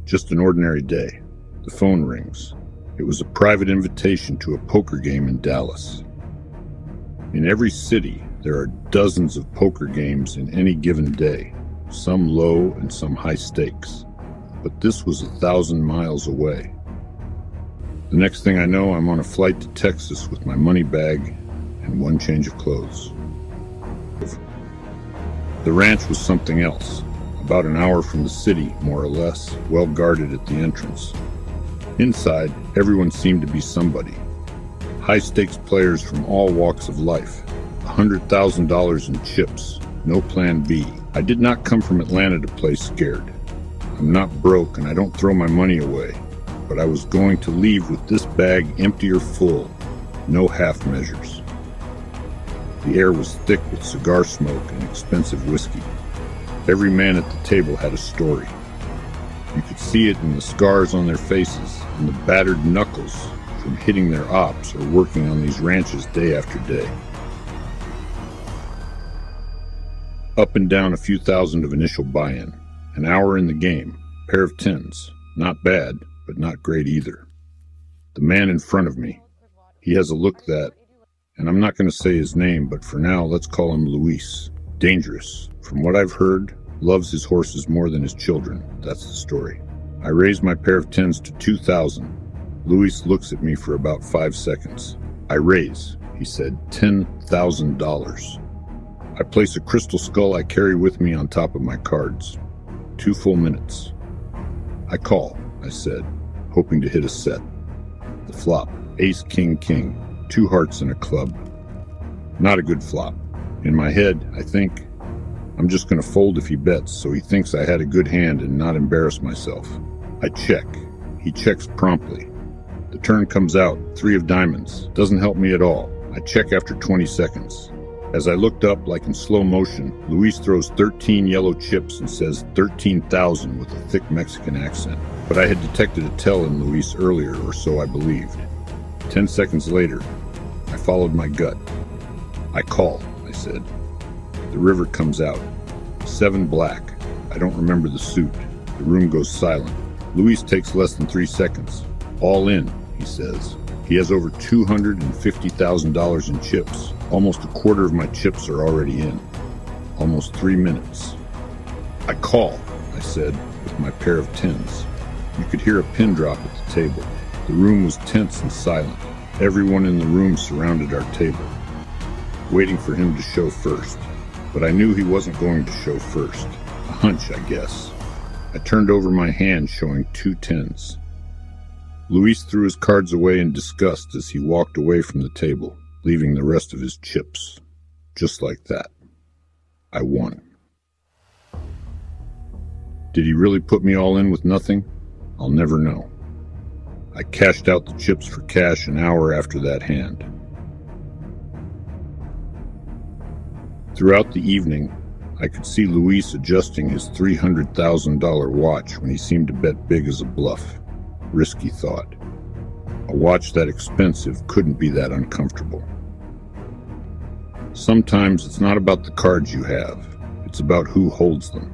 Just an ordinary day. The phone rings. It was a private invitation to a poker game in Dallas. In every city, there are dozens of poker games in any given day, some low and some high stakes. But this was 1,000 miles away. The next thing I know, I'm on a flight to Texas with my money bag and one change of clothes. The ranch was something else, about an hour from the city, more or less, well guarded at the entrance. Inside, everyone seemed to be somebody. High-stakes players from all walks of life. $100,000 in chips. No plan B. I did not come from Atlanta to play scared. I'm not broke and I don't throw my money away. But I was going to leave with this bag empty or full. No half measures. The air was thick with cigar smoke and expensive whiskey. Every man at the table had a story. You could see it in the scars on their faces and the battered knuckles from hitting their ops or working on these ranches day after day. Up and down a few thousand of initial buy-in. An hour in the game. Pair of tens. Not bad, but not great either. The man in front of me. He has a look that, and I'm not going to say his name, but for now, let's call him Luis. Dangerous. From what I've heard, loves his horses more than his children. That's the story. I raise my pair of tens to 2,000. Luis looks at me for about 5 seconds. I raise, he said, $10,000. I place a crystal skull I carry with me on top of my cards. 2 full minutes. I call, I said, hoping to hit a set. The flop, ace, king, king, 2 hearts and a club. Not a good flop. In my head, I think, I'm just going to fold if he bets so he thinks I had a good hand and not embarrass myself. I check. He checks promptly. The turn comes out, 3 of diamonds. Doesn't help me at all. I check after 20 seconds. As I looked up, like in slow motion, Luis throws 13 yellow chips and says 13,000 with a thick Mexican accent. But I had detected a tell in Luis earlier, or so I believed. 10 seconds later, I followed my gut. I call, I said. The river comes out. 7 black. I don't remember the suit. The room goes silent. Luis takes less than 3 seconds. All in, he says. He has over $250,000 in chips. Almost a quarter of my chips are already in. Almost 3 minutes. I call, I said, with my pair of tens. You could hear a pin drop at the table. The room was tense and silent. Everyone in the room surrounded our table, waiting for him to show first. But I knew he wasn't going to show first. A hunch, I guess. I turned over my hand, showing 2 tens. Luis threw his cards away in disgust as he walked away from the table, leaving the rest of his chips. Just like that. I won. Did he really put me all in with nothing? I'll never know. I cashed out the chips for cash an hour after that hand. Throughout the evening, I could see Luis adjusting his $300,000 watch when he seemed to bet big as a bluff. Risky thought. A watch that expensive couldn't be that uncomfortable. Sometimes it's not about the cards you have, it's about who holds them.